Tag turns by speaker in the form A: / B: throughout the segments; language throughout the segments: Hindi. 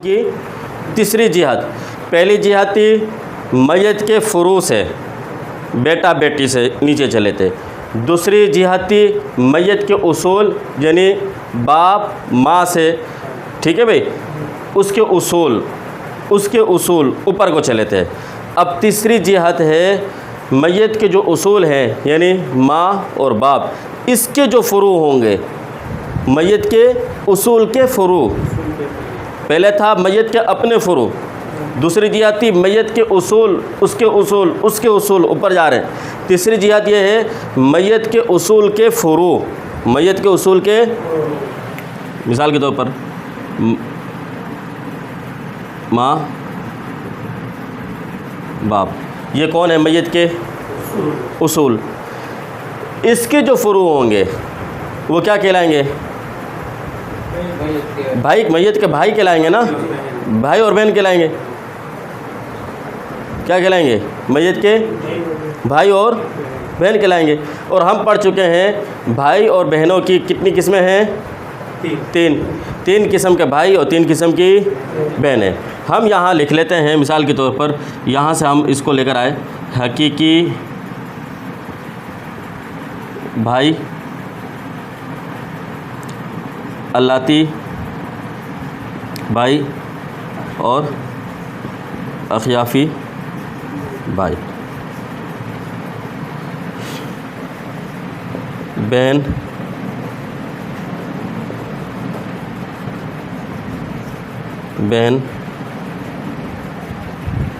A: की तीसरी जिहाद, पहली जिहाद थी मैयत के फुरू से, बेटा बेटी से नीचे चले थे। दूसरी जिहाद थी मैयत के उसूल यानी बाप माँ से, ठीक है भाई, उसके उसूल ऊपर को चले थे। अब तीसरी जिहाद है मैयत के जो उसूल हैं यानी माँ और बाप, इसके जो फ़ुरू होंगे, मैयत के उसूल के फ़ुरू। पहले था मैयत के अपने फ़ुरू, दूसरी जिहाद थी मैयत के उसूल, उसके उसूल ऊपर जा रहे हैं। तीसरी जिहाद ये है मैयत के उसूल के फ़ुरू, मैयत के उसूल के, मिसाल के तौर पर माँ बाप, ये कौन है? मैयत के उसूल। इसके जो फ़ुरू होंगे वो क्या कहलाएंगे? भाई, मैयत के भाई कहलाएंगे ना, भाई और बहन कहलाएंगे। क्या कहलाएंगे? मैयत के भाई और बहन कहलाएंगे। और हम पढ़ चुके हैं भाई और बहनों की कितनी किस्में हैं? तीन किस्म के भाई और 3 किस्म की बहनें। हम यहाँ लिख लेते हैं मिसाल के तौर पर, यहाँ से हम इसको लेकर आए, हकीकी भाई, अल्लाती भाई और अखियाफ़ी भाई, बहन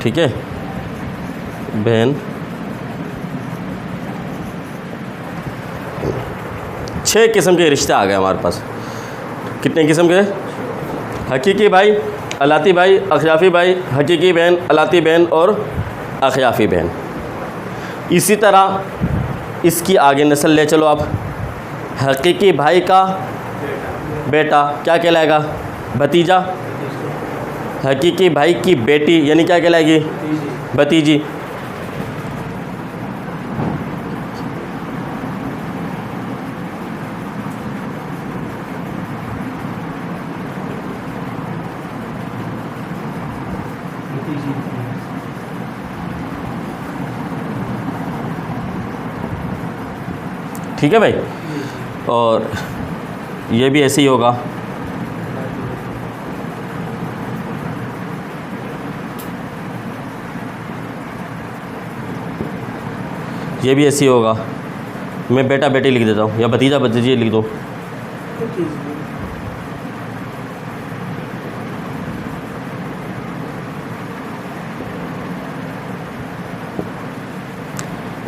A: ठीक है, बहन। 6 किस्म के रिश्ते आ गए हमारे पास। कितने किस्म के? हकीकी भाई, अलाती भाई, अखियाफ़ी भाई, हकीकी बहन, अलाती बहन और अखियाफ़ी बहन। इसी तरह इसकी आगे नस्ल ले चलो आप। हकीकी भाई का बेटा क्या कहलाएगा? भतीजा। हकीकी भाई की बेटी यानी क्या कहलाएगी? भतीजी। ठीक है भाई। और ये भी ऐसे ही होगा। ये भी ऐसे ही होगा। मैं बेटा बेटी लिख देता हूँ या भतीजा भतीजी लिख दो।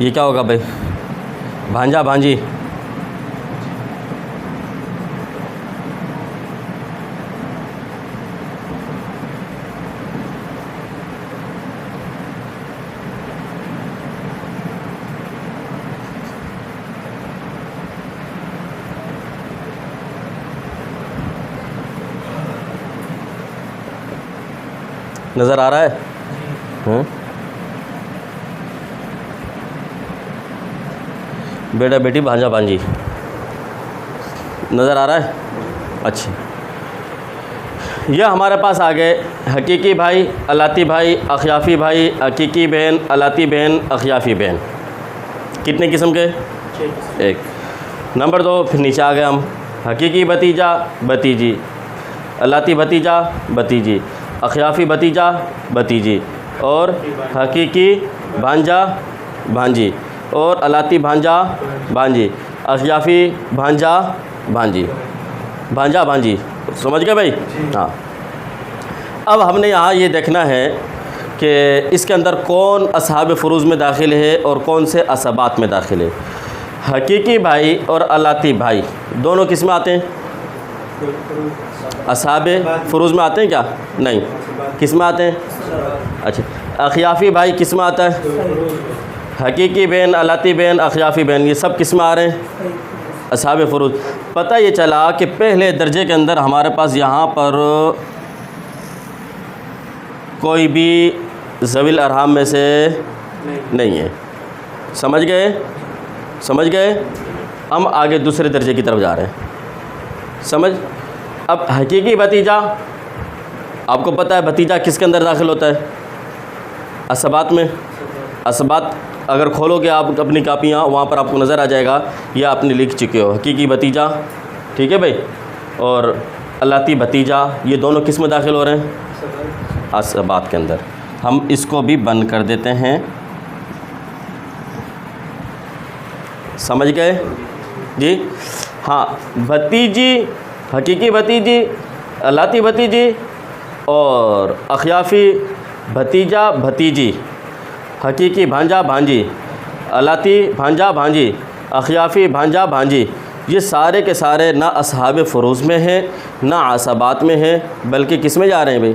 A: ये क्या होगा भाई? भांजा भांजी। नज़र आ रहा है? बेटा बेटी, भांजा भांजी, नज़र आ रहा है? अच्छा, यह हमारे पास आ गए हकीकी भाई, अलाती भाई, अखियाफ़ी भाई, हकीकी बहन, अलाती बहन, अखियाफ़ी बहन। कितने किस्म के? 1। नंबर 2, फिर नीचे आ गए हम, हकीकी भतीजा भतीजी, अलाती भतीजा भतीजी, अखियाफ़ी भतीजा भतीजी और हकीकी भांजा भांजी और अलाती भांजा भांजी, अखियाफ़ी भांजा भांजी। समझ गए भाई? हाँ। अब हमने यहाँ ये देखना है कि इसके अंदर कौन असहाब फ़ुरूज़ में दाखिल है और कौन से असबात में दाखिल है। हकीकी भाई और अलाती भाई दोनों किस में आते हैं? असहाब फ़ुरूज़ में आते हैं क्या? नहीं। किस में आते हैं? अच्छा, अखियाफ़ी भाई किस में आता है? हकीकी बहन, अलाती बहन, अखियाफ़ी बहन, ये सब किस में आ रहे हैं? असहाब फ़ुरूज़। पता ये चला कि पहले दर्जे के अंदर हमारे पास यहाँ पर कोई भी ज़वील अरहाम में से नहीं है। समझ गए? हम आगे दूसरे दर्जे की तरफ जा रहे हैं। समझ? अब हकीकी भतीजा आपको पता है भतीजा किसके अंदर दाखिल होता है? असबात में। असबात अगर खोलोगे आप अपनी कापियाँ, वहाँ पर आपको नज़र आ जाएगा, यह आपने लिख चुके हो। हकीकी भतीजा, ठीक है भाई, और अलाती भतीजा, ये दोनों किस में दाखिल हो रहे हैं? असबात के अंदर। हम इसको भी बंद कर देते हैं। समझ गए जी? हाँ, भतीजी, हकीकी भतीजी, अलाती भतीजी और अखियाफ़ी भतीजा भतीजी, हकीकी भांजा भांजी, अलाती भांजा भांजी, अखियाफ़ी भांजा भांजी, ये सारे के सारे ना असहाब फ़ुरूज़ में हैं, ना असबात में हैं, बल्कि किस में जा रहे हैं भाई?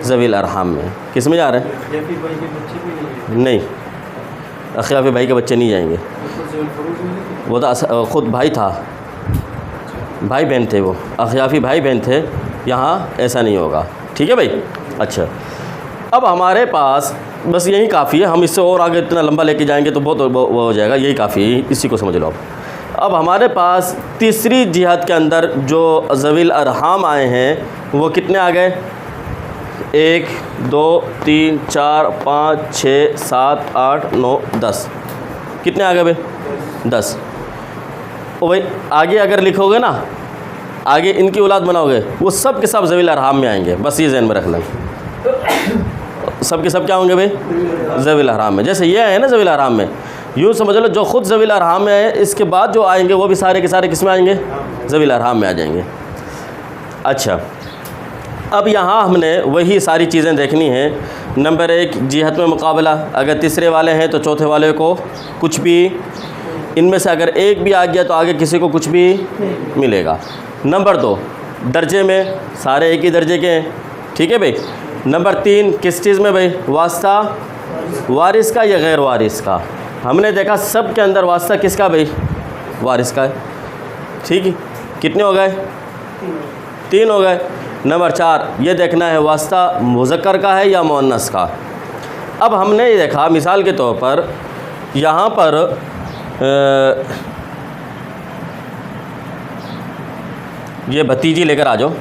A: ज़वील अरहाम में। किस में जा रहे हैं? नहीं, अखियाफ़ी भाई के बच्चे नहीं जाएंगे, वो तो ख़ुद भाई था, भाई बहन थे वो, अखियाफ़ी भाई बहन थे। यहाँ ऐसा नहीं होगा, ठीक है भाई। अच्छा, अब हमारे पास बस यही काफ़ी है, हम इससे और आगे इतना लंबा लेके जाएंगे तो बहुत वो हो जाएगा, यही काफ़ी है, इसी को समझ लो। अब हमारे पास तीसरी जिहाद के अंदर जो ज़वील अरहाम आए हैं वो कितने आ गए? 1 2 3 4 5 6 7 8 9 10। कितने आ गए भाई? 10। ओ भाई आगे अगर लिखोगे ना, आगे इनकी औलाद बनाओगे, वो सब के सब ज़वील अरहाम में आएंगे, बस ये ज़हन में रख लें। सब के सब क्या होंगे भाई? ज़वील अरहाम में। जैसे ये है ना ज़वील अरहाम में, यूँ समझ लो जो ख़ुद ज़वील अरहाम में है, इसके बाद जो आएंगे वो भी सारे के सारे किस में आएंगे? ज़वील अरहाम में आ जाएंगे। अच्छा, अब यहाँ हमने वही सारी चीज़ें देखनी हैं। नंबर 1 जिहत में मुकाबला, अगर तीसरे वाले हैं तो चौथे वाले को कुछ भी, इनमें से अगर एक भी आ गया तो आगे किसी को कुछ भी मिलेगा। नंबर 2 दर्जे में, सारे एक ही दर्जे के हैं, ठीक है भाई। नंबर 3 किस चीज़ में भाई? वास्ता वारिस का या गैर वारिस का। हमने देखा सब के अंदर वास्ता किसका भाई? वारिस का है, ठीक है। कितने हो गए? 3 हो गए। नंबर 4 ये देखना है वास्ता मुज़क्कर का है या मुअन्नस का। अब हमने ये देखा मिसाल के तौर पर यहाँ पर ये भतीजी लेकर आ जाओ,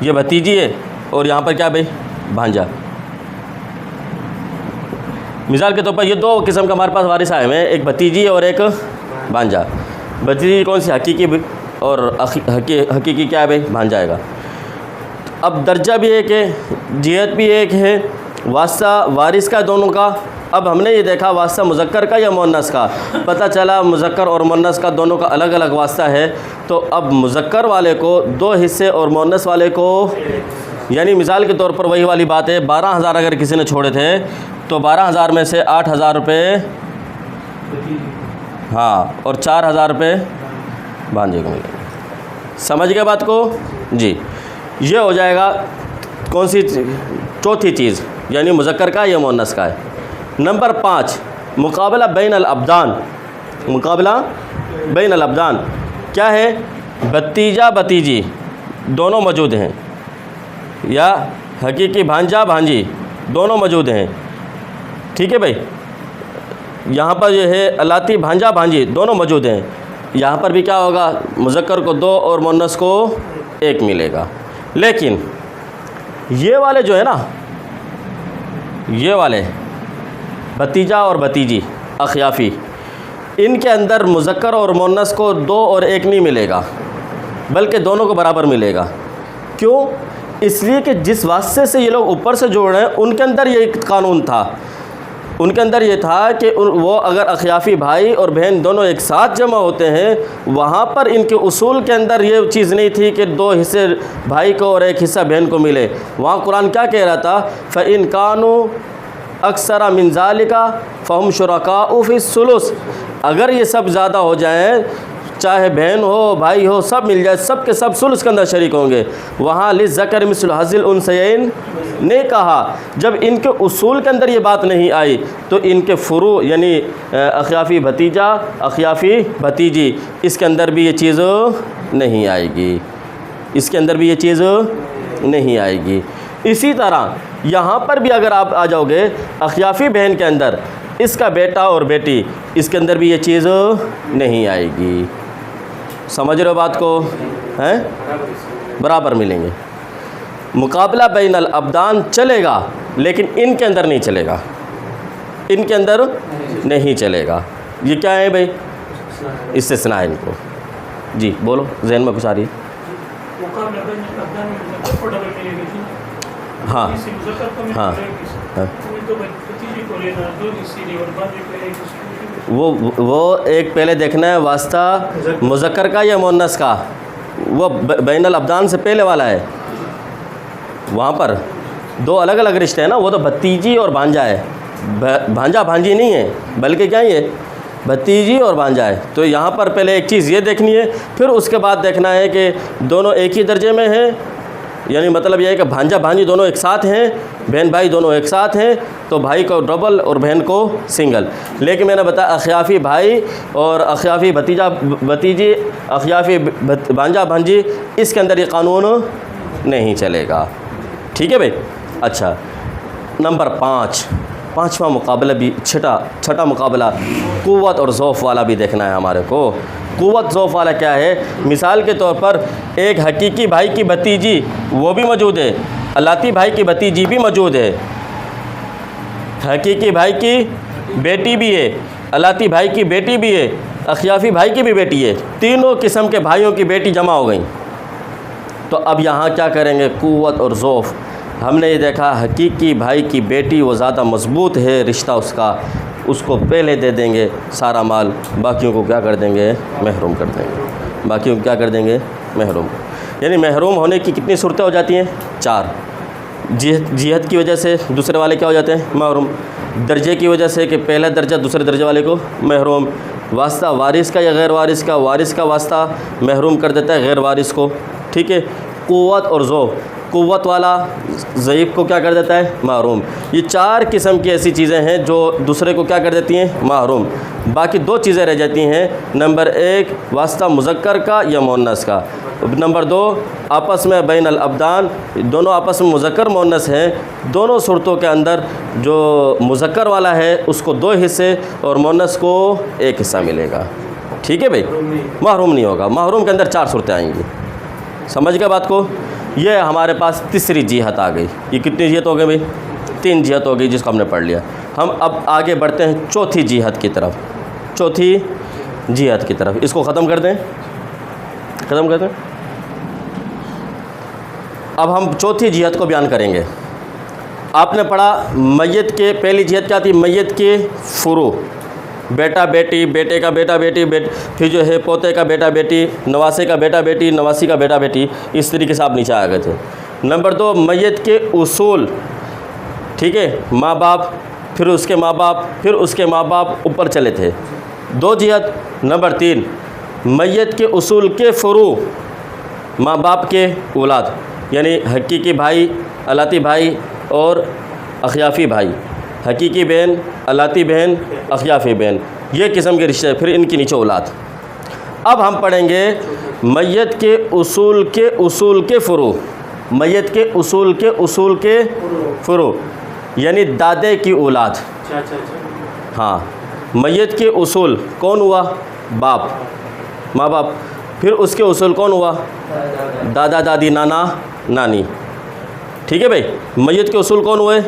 A: ये भतीजी है और यहाँ पर क्या भाई? भांजा। मिसाल के तौर पर ये 2 किस्म का हमारे पास वारिस आए हैं, एक भतीजी और एक भांजा। भतीजी कौन सी? हकीकी और हकीकी क्या है भाई? भांजा आएगा। अब दर्जा भी एक है, जिहत भी एक है, वास्ता वारिस का दोनों का। अब हमने ये देखा वास्ता मुज़क्कर का या मुअन्नस का, पता चला मुज़क्कर और मुअन्नस का दोनों का अलग अलग वास्ता है। तो अब मुज़क्कर वाले को 2 हिस्से और मुअन्नस वाले को, यानी मिसाल के तौर पर वही वाली बात है, 12,000 अगर किसी ने छोड़े थे तो 12,000 में से 8,000 रुपये, हाँ, और 4,000 रुपये भांजे को मिलेंगे। समझ गए बात को जी? ये हो जाएगा कौन सी? चौथी चीज़, यानी मुज़क्कर का या मुअन्नस का है। नंबर 5 मुकाबला बैन अल अब्दान। मुकाबला बैन अल अब्दान क्या है? भतीजा भतीजी दोनों मौजूद हैं, या हकीकी भांजा भांजी दोनों मौजूद हैं, ठीक है भाई। यहाँ पर जो है अलाती भांजा भांजी दोनों मौजूद हैं। यहाँ पर भी क्या होगा? मुज़क्कर को 2 और मुअन्नस को 1 मिलेगा। लेकिन ये वाले जो है ना, ये वाले भतीजा और भतीजी अखियाफ़ी, इनके अंदर मुज़क्कर और मुअन्नस को 2 और 1 नहीं मिलेगा, बल्कि दोनों को बराबर मिलेगा। क्यों? इसलिए कि जिस वास्ते से ये लोग ऊपर से जोड़ रहे हैं उनके अंदर ये कानून था, उनके अंदर ये था कि वो अगर अखियाफ़ी भाई और बहन दोनों एक साथ जमा होते हैं, वहाँ पर इनके उसूल के अंदर ये चीज़ नहीं थी कि 2 हिस्से भाई को और 1 हिस्सा बहन को मिले। वहाँ कुरान क्या कह रहा था? फ़इन कानू अक्सरा मिन ज़ालिका फ़हुम शुरकाउ फ़िस्सुलुस। अगर ये सब ज़्यादा हो जाएँ, चाहे बहन हो भाई हो सब मिल जाए, सब के सब सुलुस के अंदर शरीक होंगे। वहाँ लिज़्ज़कर मिस्लु हज़्ज़िल उन्सयैन ने कहा। जब इनके उसूल के अंदर ये बात नहीं आई तो इनके फ़ुरू यानी अखियाफ़ी भतीजा अखियाफ़ी भतीजी, इसके अंदर भी ये चीज़ नहीं आएगी, इसके अंदर भी ये चीज़ नहीं आएगी। इसी तरह यहाँ पर भी अगर आप आ जाओगे अखियाफ़ी बहन के अंदर, इसका बेटा और बेटी, इसके अंदर भी ये चीज़ नहीं आएगी। समझ रहे हो बात को? हैं, बराबर मिलेंगे। मुकाबला बैनल अब्दान चलेगा, लेकिन इनके अंदर नहीं चलेगा, इनके अंदर नहीं चलेगा। ये क्या है भाई? इस्तिस्ना है इनको। जी बोलो, जहन में कुछ आ रही है? हाँ हाँ हाँ, वो एक पहले देखना है वास्ता मुज़क्कर का या मुअन्नस का। वो बैनल अब्दान से पहले वाला है, वहाँ पर दो अलग अलग रिश्ते हैं ना। वो तो भतीजी और भांजा है, भांजा भांजी नहीं है, बल्कि क्या है, भतीजी और भांजा है। तो यहाँ पर पहले एक चीज़ ये देखनी है, फिर उसके बाद देखना है कि दोनों एक ही दर्जे में हैं, यानी मतलब यह है कि भांजा भांजी दोनों एक साथ हैं, बहन भाई दोनों एक साथ हैं, तो भाई को डबल और बहन को सिंगल। लेकिन मैंने बताया अखियाफ़ी भाई और अखियाफ़ी भतीजा भतीजी, अखियाफ़ी भांजा भांजी, इसके अंदर ये कानून नहीं चलेगा। ठीक है भाई। अच्छा, नंबर 5, पाँचवा मुकाबला भी छठा मुकाबला क़ुव्वत और ज़ौफ़ वाला भी देखना है हमारे को। क़ुव्वत ज़ौफ़ वाला क्या है? मिसाल के तौर पर एक हकीकी भाई की भतीजी वो भी मौजूद है, अलाती भाई की भतीजी भी मौजूद है, हकीकी भाई की बेटी भी है, अलाती भाई की बेटी भी है, अखियाफ़ी भाई की भी बेटी है। तीनों किस्म के भाइयों की बेटी जमा हो गई। तो अब यहाँ क्या करेंगे? क़ुव्वत और ज़ौफ़। हमने ये देखा हकीकी भाई की बेटी वो ज़्यादा मज़बूत है रिश्ता उसका, उसको पहले दे देंगे सारा माल, बाकियों को क्या कर देंगे? महरूम कर देंगे। बाकियों को क्या कर देंगे? महरूम। यानी महरूम होने की कितनी सूरतें हो जाती हैं? 4। जिहत की वजह से दूसरे वाले क्या हो जाते हैं? महरूम। दर्जे की वजह से कि पहला दर्जा दूसरे दर्जे वाले को महरूम। वास्ता वारिस का या गैर वारिस का, वारिस का वास्ता महरूम कर देता है गैर वारिस को। ठीक है। क़ुव्वत और ज़ौफ़, क़ुव्वत वाला ज़ईफ़ को क्या कर देता है? महरूम। ये 4 किस्म की ऐसी चीज़ें हैं जो दूसरे को क्या कर देती हैं? महरूम। बाकी 2 चीज़ें रह जाती हैं। नंबर 1 वास्ता मुज़क्कर का या मुअन्नस का। नंबर 2 आपस में बैनल अब्दान, दोनों आपस में मुज़क्कर मुअन्नस हैं। दोनों सूरतों के अंदर जो मुज़क्कर वाला है उसको 2 हिस्से और मुअन्नस को 1 हिस्सा मिलेगा। ठीक है भाई। महरूम नहीं होगा। महरूम के अंदर 4 सूरतें आएंगी। समझ गए बात को? ये हमारे पास तीसरी जिहत आ गई। ये कितनी जिहत हो गई भाई? 3 जिहत हो गई, जिसको हमने पढ़ लिया। हम अब आगे बढ़ते हैं चौथी जिहत की तरफ। चौथी जिहत की तरफ इसको ख़त्म कर दें, ख़त्म कर दें। अब हम चौथी जिहत को बयान करेंगे। आपने पढ़ा मैयत के, पहली जिहत क्या थी? मैयत के फ़ुरू, बेटा बेटी, बेटे का बेटा बेटी, फिर जो है पोते का बेटा बेटी, नवासे का बेटा बेटी, नवासी का बेटा बेटी, इस तरीके से आप नीचे आ गए थे। नंबर 2 मैयत के उसूल। ठीक है, माँ बाप, फिर उसके माँ बाप, फिर उसके माँ बाप, ऊपर चले थे। 2 जिहत। नंबर 3 मैयत के उसूल के फ़ुरू, माँ बाप के औलाद, यानी हकीकी भाई, अलाती भाई और अखियाफ़ी भाई, हकीकी बहन, अलाती बहन, अखियाफ़ी बहन, ये किस्म के रिश्ते। फिर इनकी नीचे औलाद। अब हम पढ़ेंगे मैयत के उसूल के फ़ुरू। मैयत के उसूल के फ़ुरू यानी दादे की औलाद। हाँ, मैयत के उसूल कौन हुआ? बाप, माँ बाप। फिर उसके उसूल कौन हुआ? दादा दादी, नाना नानी। ठीक है भाई। मैयत के उसूल कौन हुए?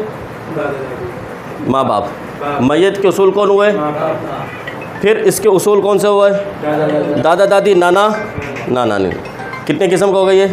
A: माँ बाप। मैयत के उसूल कौन हुए? फिर इसके उसूल कौन से हुए? दादा दादी, नाना नानी। कितने किस्म का हो गई है?